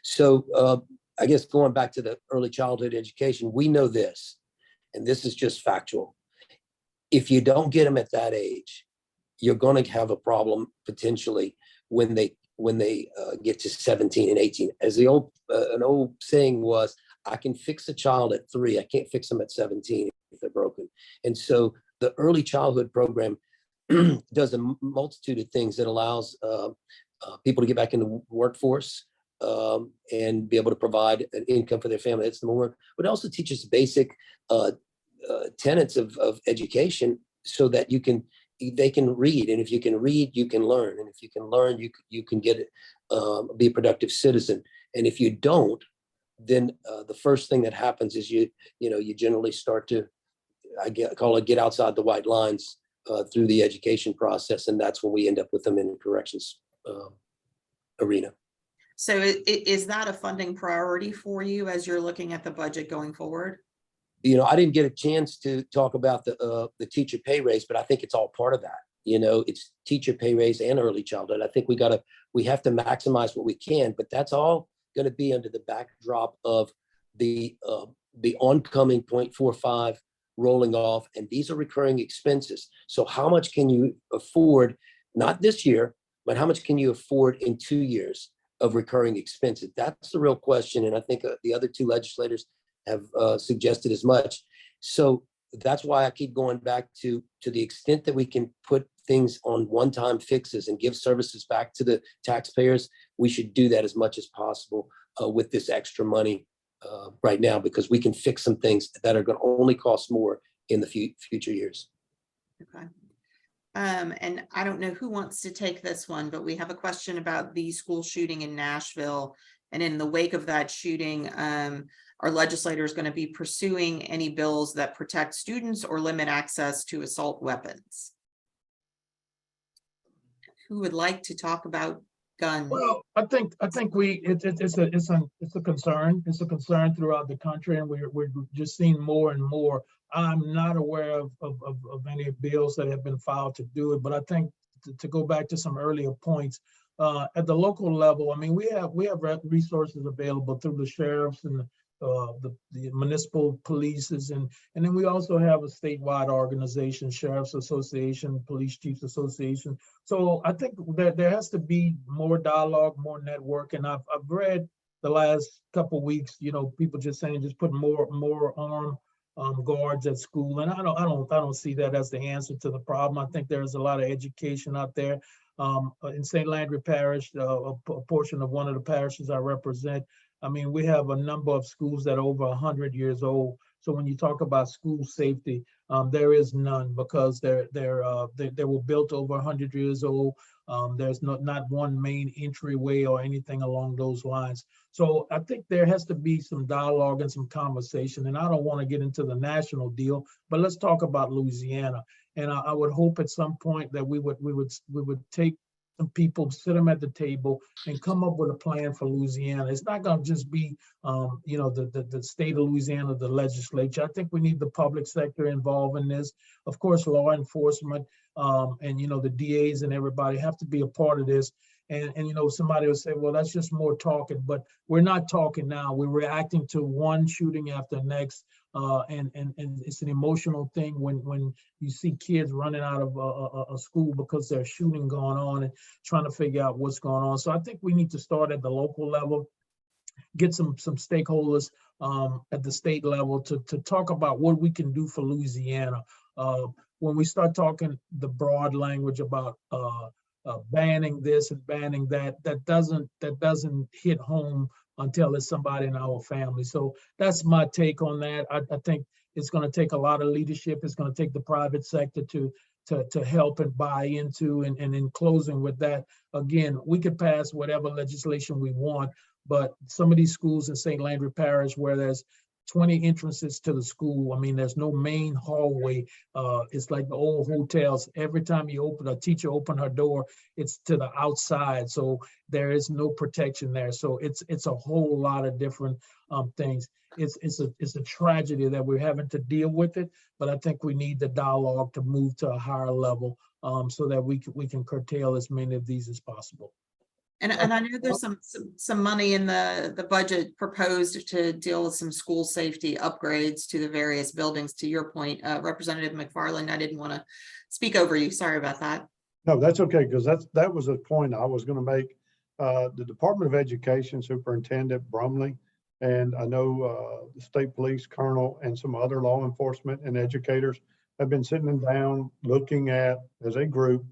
So I guess going back to the early childhood education, we know this, and this is just factual. If you don't get them at that age, you're going to have a problem potentially when they get to 17 and 18. As an old saying was, I can fix a child at 3. I can't fix them at 17 if they're broken. And so the early childhood program does a multitude of things that allows people to get back into the workforce and be able to provide an income for their family. That's number one. But it also teaches basic tenets of education so that they can read, and if you can read, you can learn, and if you can learn, you can get be a productive citizen. And if you don't, then the first thing that happens is you generally start to, call it, get outside the white lines through the education process, and that's when we end up with them in the corrections arena. So is that a funding priority for you as you're looking at the budget going forward? You know, I didn't get a chance to talk about the teacher pay raise, but I think it's all part of that. You know, it's teacher pay raise and early childhood. I think we have to maximize what we can, but that's all going to be under the backdrop of the oncoming 0.45 rolling off, and these are recurring expenses. So how much can you afford, not this year, but how much can you afford in 2 years of recurring expenses? That's the real question, and I think the other two legislators have suggested as much. So that's why I keep going back to the extent that we can put things on one-time fixes and give services back to the taxpayers, we should do that as much as possible with this extra money right now, because we can fix some things that are going to only cost more in the future years. Okay. And I don't know who wants to take this one, but we have a question about the school shooting in Nashville. And in the wake of that shooting, our legislators going to be pursuing any bills that protect students or limit access to assault weapons. Who would like to talk about guns? Well, I think it's a concern. It's a concern throughout the country, and we're just seeing more and more. I'm not aware of any bills that have been filed to do it, but I think to go back to some earlier points, at the local level, I mean, we have resources available through the sheriffs and the municipal polices, and then we also have a statewide organization, Sheriff's Association, Police Chiefs Association. So I think that there has to be more dialogue, more network, and I've read the last couple of weeks, you know, people just saying just put more arm guards at school. And I don't see that as the answer to the problem. I think there's a lot of education out there. In St. Landry Parish, a portion of one of the parishes I represent, I mean, we have a number of schools that are over 100 years old. So when you talk about school safety, there is none, because they were built over 100 years old. There's not one main entryway or anything along those lines. So I think there has to be some dialogue and some conversation. And I don't want to get into the national deal, but let's talk about Louisiana. And I would hope at some point that we would take some people, sit them at the table, and come up with a plan for Louisiana. It's not going to just be, the state of Louisiana, the legislature. I think we need the public sector involved in this. Of course, law enforcement, and the DAs and everybody have to be a part of this. And somebody will say, well, that's just more talking, but we're not talking now. We're reacting to one shooting after the next. And it's an emotional thing when you see kids running out of a school because there's shooting going on and trying to figure out what's going on. So I think we need to start at the local level, get some stakeholders at the state level to talk about what we can do for Louisiana. When we start talking the broad language about banning this and banning that, that doesn't hit home until it's somebody in our family. So that's my take on that. I think it's going to take a lot of leadership. It's going to take the private sector to help and buy into. And in closing with that, again, we could pass whatever legislation we want, but some of these schools in St. Landry Parish where there's 20 entrances to the school. I mean, there's no main hallway. It's like the old hotels. Every time a teacher open her door, it's to the outside. So there is no protection there. So it's a whole lot of different things. It's a tragedy that we're having to deal with it, but I think we need the dialogue to move to a higher level so that we can curtail as many of these as possible. And I know there's some money in the budget proposed to deal with some school safety upgrades to the various buildings. To your point, Representative McFarland, I didn't want to speak over you. Sorry about that. No, that's okay, because that was a point I was going to make. The Department of Education Superintendent Brumley, and I know the state police colonel and some other law enforcement and educators have been sitting down looking at, as a group,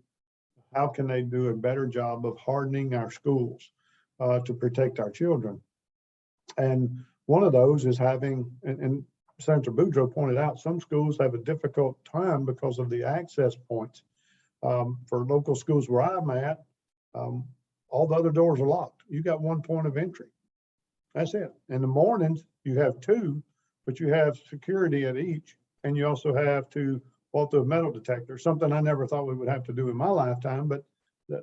how can they do a better job of hardening our schools to protect our children? And one of those is having, and Senator Boudreaux pointed out, some schools have a difficult time because of the access points. For local schools where I'm at, all the other doors are locked. You got one point of entry. That's it. In the mornings, you have two, but you have security at each, and you also have to walk through a metal detector, something I never thought we would have to do in my lifetime, but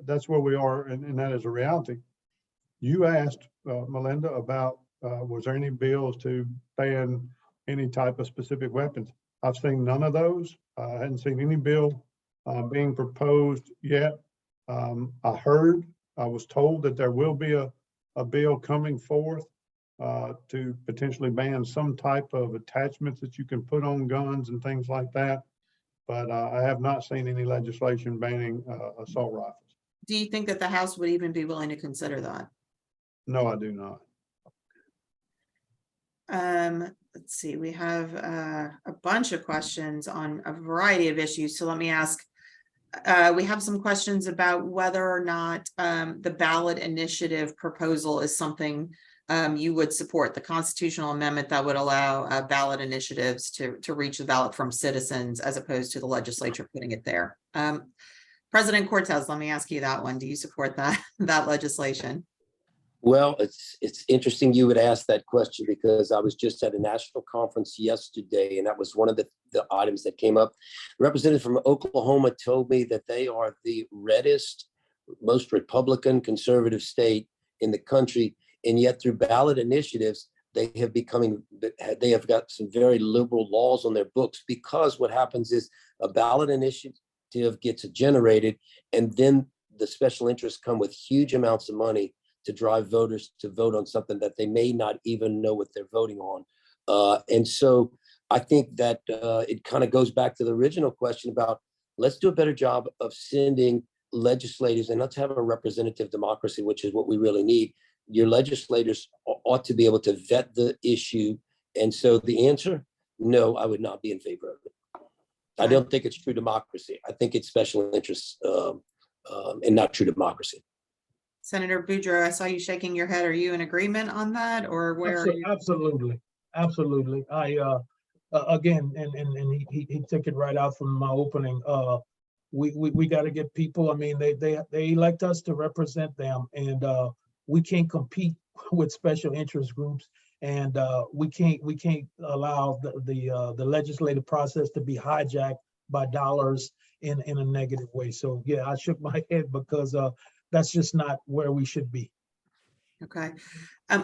that's where we are, and that is a reality. You asked, Melinda, about was there any bills to ban any type of specific weapons? I've seen none of those. I hadn't seen any bill being proposed yet. I was told that there will be a bill coming forth to potentially ban some type of attachments that you can put on guns and things like that. But I have not seen any legislation banning assault rifles. Do you think that the House would even be willing to consider that? No, I do not. Let's see, we have a bunch of questions on a variety of issues. So let me ask, we have some questions about whether or not the ballot initiative proposal is something you would support, the constitutional amendment that would allow ballot initiatives to reach the ballot from citizens as opposed to the legislature putting it there. President Cortez, let me ask you that one. Do you support that legislation? Well, it's interesting you would ask that question, because I was just at a national conference yesterday, and that was one of the items that came up. The representative from Oklahoma told me that they are the reddest, most Republican conservative state in the country, and yet through ballot initiatives, they have got some very liberal laws on their books, because what happens is a ballot initiative gets generated, and then the special interests come with huge amounts of money to drive voters to vote on something that they may not even know what they're voting on. And so I think that it kind of goes back to the original question about, let's do a better job of sending legislators, and let's have a representative democracy, which is what we really need. Your legislators ought to be able to vet the issue. And so the answer, no, I would not be in favor of it. I don't think it's true democracy. I think it's special interests and not true democracy. Senator Boudreaux, I saw you shaking your head. Are you in agreement on that, or where are you? Absolutely, absolutely. Again, and he took it right out from my opening. We got to get people. I mean, they elect us to represent them, and we can't compete with special interest groups, and we can't allow the legislative process to be hijacked by dollars in a negative way. So yeah, I shook my head because that's just not where we should be. Okay.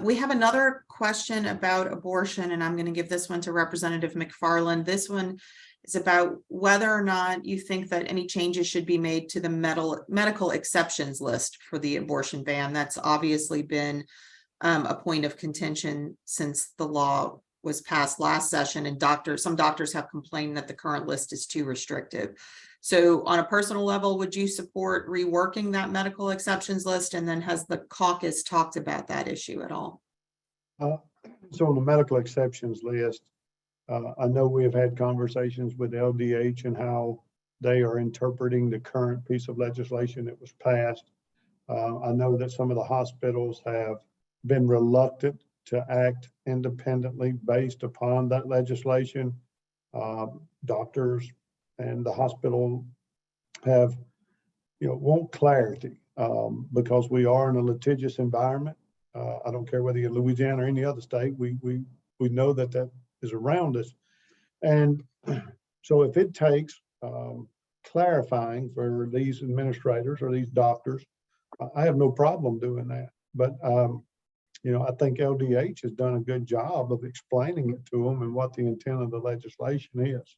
We have another question about abortion, and I'm going to give this one to Representative McFarland. This one is about whether or not you think that any changes should be made to the medical exceptions list for the abortion ban. That's obviously been a point of contention since the law was passed last session, and some doctors have complained that the current list is too restrictive. So on a personal level, would you support reworking that medical exceptions list? And then has the caucus talked about that issue at all? So on the medical exceptions list, I know we have had conversations with LDH and how they are interpreting the current piece of legislation that was passed. I know that some of the hospitals have been reluctant to act independently based upon that legislation. Doctors and the hospital have, want clarity because we are in a litigious environment. I don't care whether you're Louisiana or any other state, we know that is around us. And so if it takes clarifying for these administrators or these doctors, I have no problem doing that. But I think LDH has done a good job of explaining it to them and what the intent of the legislation is.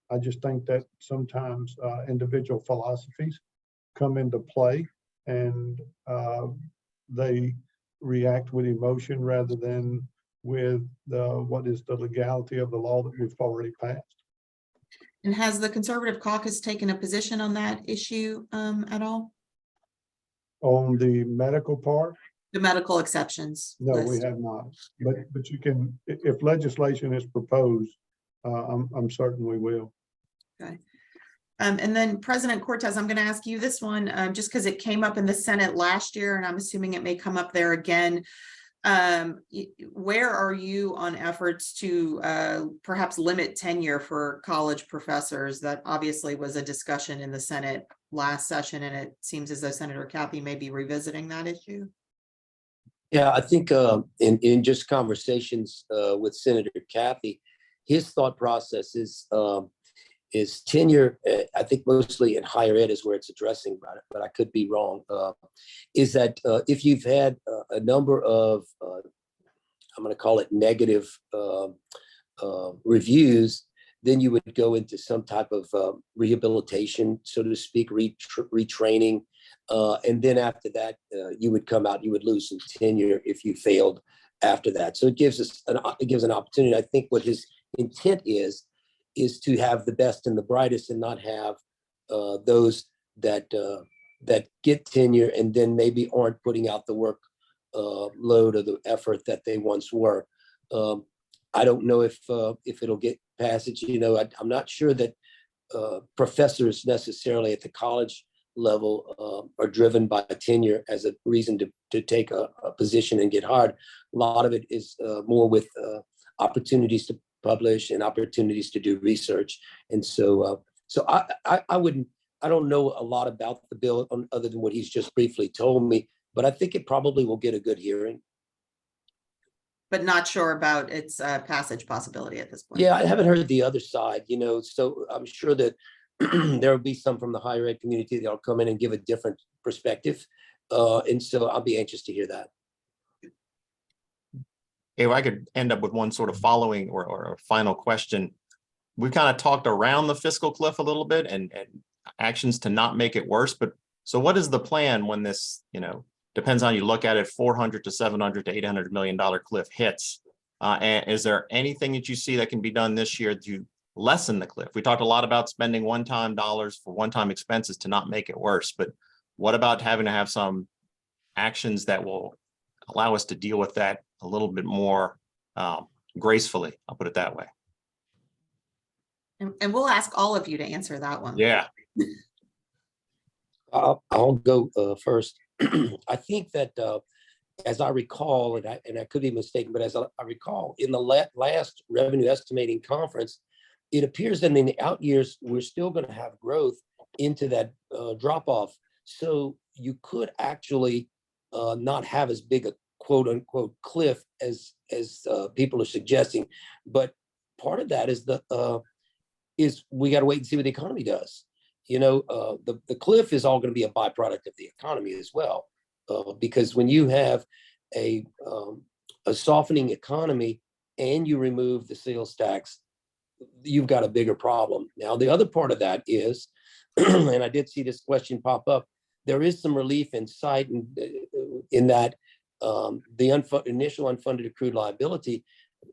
I just think that sometimes individual philosophies come into play and they react with emotion rather than with what is the legality of the law that we've already passed. And has the Conservative Caucus taken a position on that issue at all? On the medical part? The medical exceptions No, list. we have not. But you can, if legislation is proposed, I'm certain we will. Okay. And then President Cortez, I'm going to ask you this one just because it came up in the Senate last year, and I'm assuming it may come up there again. Where are you on efforts to perhaps limit tenure for college professors? That obviously was a discussion in the Senate last session, and it seems as though Senator Cathey may be revisiting that issue. Yeah, I think in just conversations with Senator Cathey, his thought process is tenure. I think mostly in higher ed is where it's addressing, but I could be wrong. Is that if you've had a number of, I'm going to call it negative reviews, then you would go into some type of rehabilitation, so to speak, retraining. And then after that, you would come out, you would lose some tenure if you failed after that. So it gives an opportunity. I think what his intent is to have the best and the brightest and not have those that get tenure and then maybe aren't putting out the work load or the effort that they once were. I don't know if it'll get passage. I'm not sure that professors necessarily at the college level are driven by tenure as a reason to take a position and get hired. A lot of it is more with opportunities to publish and opportunities to do research. And so I don't know a lot about the bill other than what he's just briefly told me, but I think it probably will get a good hearing. But not sure about its passage possibility at this point. Yeah, I haven't heard the other side, so I'm sure that there will be some from the higher ed community that'll come in and give a different perspective. And so I'll be anxious to hear that. If I could end up with one sort of following or a final question. We've kind of talked around the fiscal cliff a little bit and actions to not make it worse. But so what is the plan when this, depends on how you look at it, $400 to $700 to $800 million cliff hits? And is there anything that you see that can be done this year to lessen the cliff? We talked a lot about spending one-time dollars for one-time expenses to not make it worse. But what about having to have some actions that will allow us to deal with that a little bit more gracefully? I'll put it that way. And we'll ask all of you to answer that one. Yeah. I'll go first. I think that as I recall, and I could be mistaken, but as I recall, in the last revenue estimating conference, it appears that in the out years, we're still going to have growth into that drop off. So you could actually not have as big a quote unquote cliff as people are suggesting. But part of that is we got to wait and see what the economy does. You know, the cliff is all going to be a byproduct of the economy as well, because when you have a softening economy and you remove the sales tax, you've got a bigger problem. Now, the other part of that is, and I did see this question pop up, there is some relief in sight in that the initial unfunded accrued liability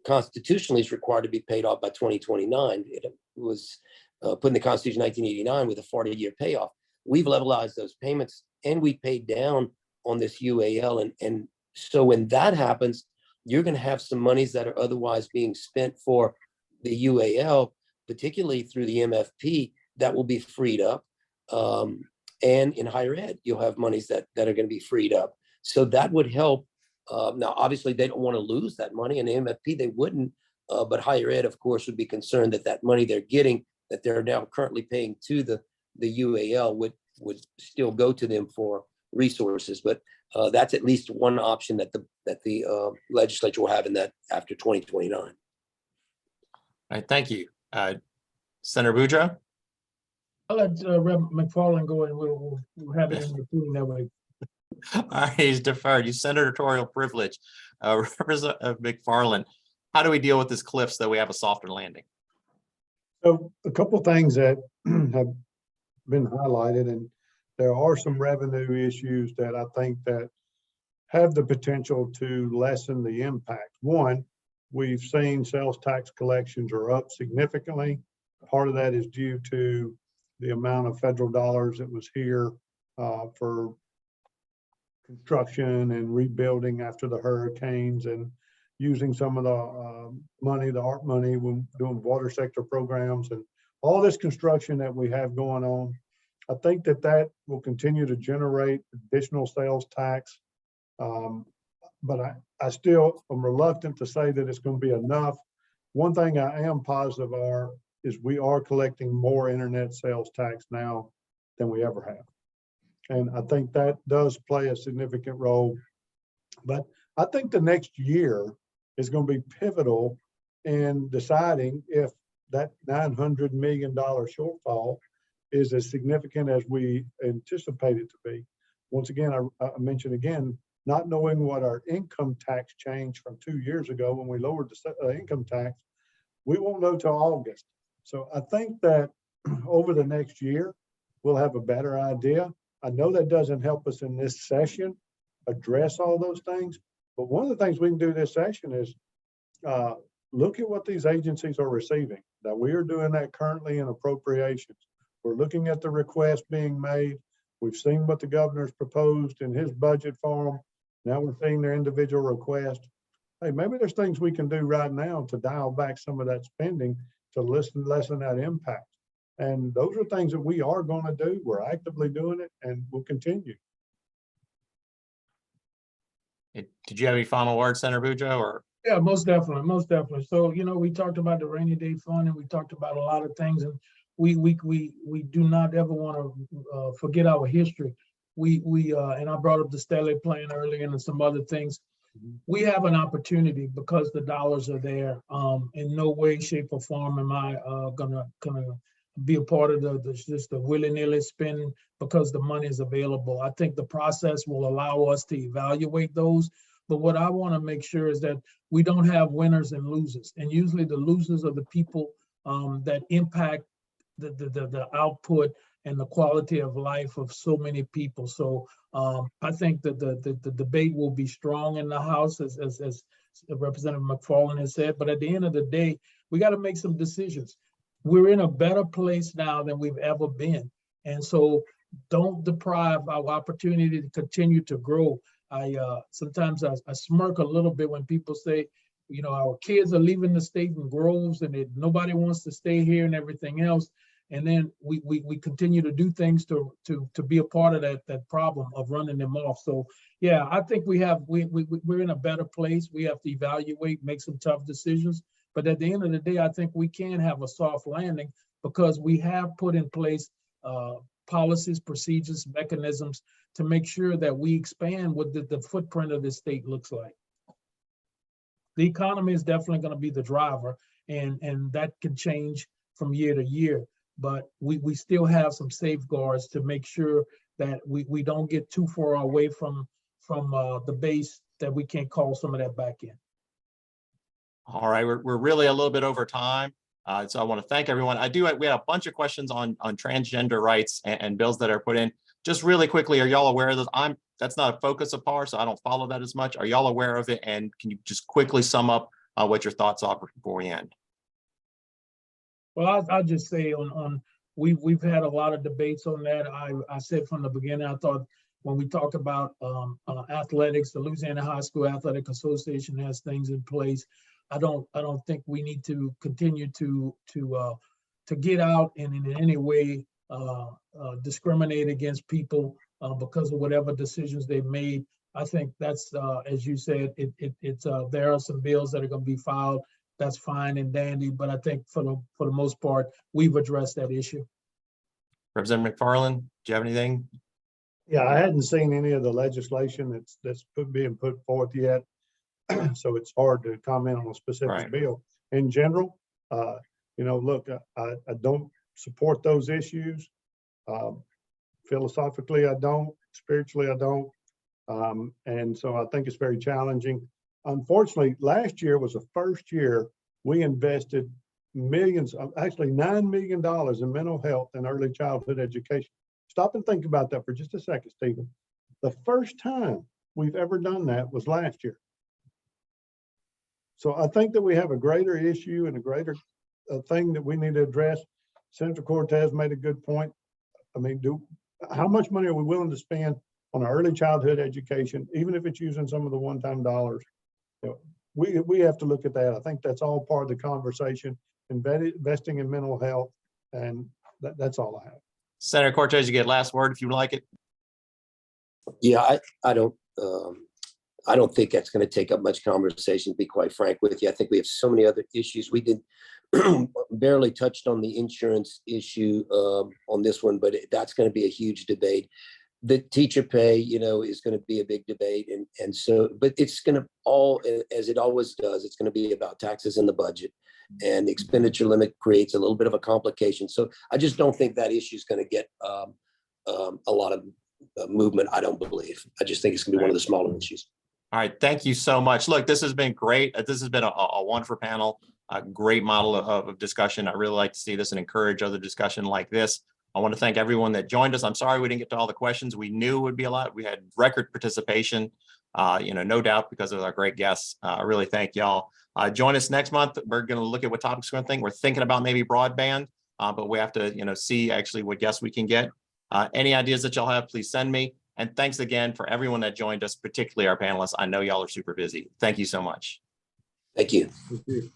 constitutionally is required to be paid off by 2029. It was put in the Constitution 1989 with a 40-year payoff. We've levelized those payments and we paid down on this UAL. And so when that happens, you're going to have some monies that are otherwise being spent for the UAL, particularly through the MFP, that will be freed up. And in higher ed, you'll have monies that are going to be freed up. So that would help. Now, obviously, they don't want to lose that money, and the MFP, they wouldn't. But higher ed, of course, would be concerned that that money they're getting, that they're now currently paying to the UAL, would still go to them for resources. But that's at least one option that the legislature will have in that after 2029. All right, thank you. Senator Boudreaux? I'll let Rep. McFarland go and we'll have it in between that way. All right, he's deferred. You senatorial privilege. Representative McFarland, how do we deal with this cliff so that we have a softer landing? So a couple of things that have been highlighted, and there are some revenue issues that I think that have the potential to lessen the impact. One, we've seen sales tax collections are up significantly. Part of that is due to the amount of federal dollars that was here for construction and rebuilding after the hurricanes, and using some of the money, the ARP money, when doing water sector programs and all this construction that we have going on. I think that will continue to generate additional sales tax. But I still am reluctant to say that it's going to be enough. One thing I am positive is we are collecting more internet sales tax now than we ever have. And I think that does play a significant role. But I think the next year is going to be pivotal in deciding if that $900 million shortfall is as significant as we anticipate it to be. Once again, I mentioned again, not knowing what our income tax changed from 2 years ago when we lowered the income tax, we won't know till August. So I think that over the next year, we'll have a better idea. I know that doesn't help us in this session address all those things, but one of the things we can do this session is look at what these agencies are receiving. That we are doing that currently in appropriations. We're looking at the requests being made. We've seen what the governor's proposed in his budget form. Now we're seeing their individual requests. Hey, maybe there's things we can do right now to dial back some of that spending to lessen that impact. And those are things that we are going to do. We're actively doing it, and we'll continue. Did you have any final words, Senator Boudreaux? Or Yeah, most definitely, most definitely. So, you know, we talked about the rainy day fund and we talked about a lot of things, and we do not ever want to forget our history. And I brought up the Stanley plan earlier and some other things. We have an opportunity because the dollars are there. In no way, shape, or form am I gonna be a part of just the willy-nilly spend because the money is available. I think the process will allow us to evaluate those. But what I want to make sure is that we don't have winners and losers. And usually the losers are the people that impact the output and the quality of life of so many people. So I think that the debate will be strong in the House, as Representative McFarland has said. But at the end of the day, we got to make some decisions. We're in a better place now than we've ever been. And so don't deprive our opportunity to continue to grow. Sometimes I smirk a little bit when people say, our kids are leaving the state in groves, and nobody wants to stay here and everything else. And then we continue to do things to be a part of that problem of running them off. So yeah, I think we're in a better place. We have to evaluate, make some tough decisions. But at the end of the day, I think we can have a soft landing because we have put in place policies, procedures, mechanisms to make sure that we expand what the footprint of the state looks like. The economy is definitely going to be the driver, and that can change from year to year. But we still have some safeguards to make sure that we don't get too far away from the base that we can't call some of that back in. All right, we're really a little bit over time. So I want to thank everyone. We have a bunch of questions on transgender rights and bills that are put in. Just really quickly, are y'all aware of this? That's not a focus of PAR, so I don't follow that as much. Are y'all aware of it? And can you just quickly sum up what your thoughts are before we end? Well, I'll just say we've had a lot of debates on that. I said from the beginning, I thought when we talk about athletics, the Louisiana High School Athletic Association has things in place. I don't think we need to continue to get out and in any way discriminate against people because of whatever decisions they've made. I think that's as you said, there are some bills that are going to be filed. That's fine and dandy, but I think for the most part, we've addressed that issue. Representative McFarland, do you have anything? Yeah, I hadn't seen any of the legislation that's being put forth yet. So it's hard to comment on a specific bill. In general, look, I don't support those issues. Philosophically, I don't. Spiritually, I don't. And so I think it's very challenging. Unfortunately, last year was the first year we invested millions, actually $9 million in mental health and early childhood education. Stop and think about that for just a second, Stephen. The first time we've ever done that was last year. So I think that we have a greater issue and a greater thing that we need to address. Senator Cortez made a good point. I mean, how much money are we willing to spend on our early childhood education, even if it's using some of the one-time dollars? We have to look at that. I think that's all part of the conversation, investing in mental health, and that's all I have. Senator Cortez, you get last word if you like it. Yeah, I don't think that's going to take up much conversation, to be quite frank with you. I think we have so many other issues. We did barely touched on the insurance issue on this one, but that's going to be a huge debate. The teacher pay, is going to be a big debate. And so, but it's going to all, as it always does, it's going to be about taxes in the budget, and the expenditure limit creates a little bit of a complication. So I just don't think that issue is going to get a lot of movement. I don't believe. I just think it's going to be one of the smaller issues. All right, thank you so much. Look, this has been great. This has been a wonderful panel, a great model of discussion. I really like to see this and encourage other discussion like this. I want to thank everyone that joined us. I'm sorry we didn't get to all the questions. We knew it would be a lot. We had record participation, no doubt, because of our great guests. I really thank y'all. Join us next month. We're going to look at what topics we're going to think. We're thinking about maybe broadband, but we have to, see actually what guests we can get. Any ideas that y'all have, please send me. And thanks again for everyone that joined us, particularly our panelists. I know y'all are super busy. Thank you so much. Thank you. Thank you.